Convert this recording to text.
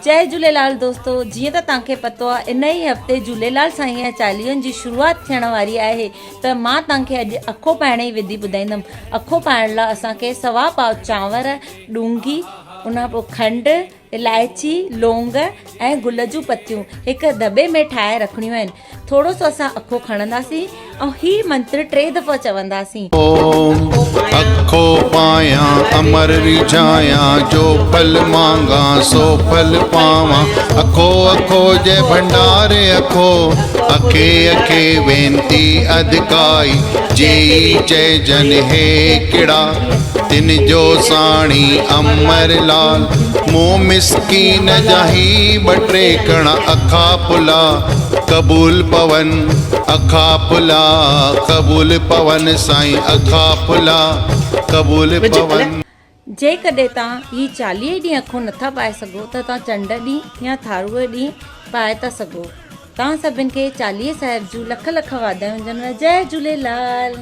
जय झूलेलाल दोस्तों, जीअं त तव्हांखे पतो आहे इन ई हफ़्ते झूलेलाल साईं जा चालीहनि जी शुरूआति थियण वारी आहे। त मां तव्हांखे अॼु अखो पाइण जी विधि ॿुधाईंदमि। अखो पाइण लाइ असांखे सवा पाव चांवर, ॾूंघी, उन पोइ खंडु, इलायची, लौंग ऐं गुल जूं पतियूं हिकु दॿे में ठाहे रखणियूं आहिनि। थोरो सो असां अखो खणंदासीं ऐं हीउ मंत्र 3 दफ़ा चवंदासीं। अखो पाया अमर रिझाया, जो फल मांगा सो फल पावा। अखो अखो जय भंडारे अखो, अखे अखे वेंती अधकाई। जेई जय जन हे किड़ा, तिन जो साणी अमर लाल। मुँह मिसकीन जाही बटे कणा, अखा पुला कबूल पवन। अखा पुला कबूल पवन साईं, अखा पुला कबूल पवन। जेकॾहिं तव्हां हीअ 40 ॾींहं अखो नथा पाए सघो त तव्हां चंड ॾींहुं या थारूअ ॾींहुं पाए था सघो। तव्हां सभिनि खे 40 साहिब जूं लख लख वाधायूं हुजनि। जय झूलेलाल।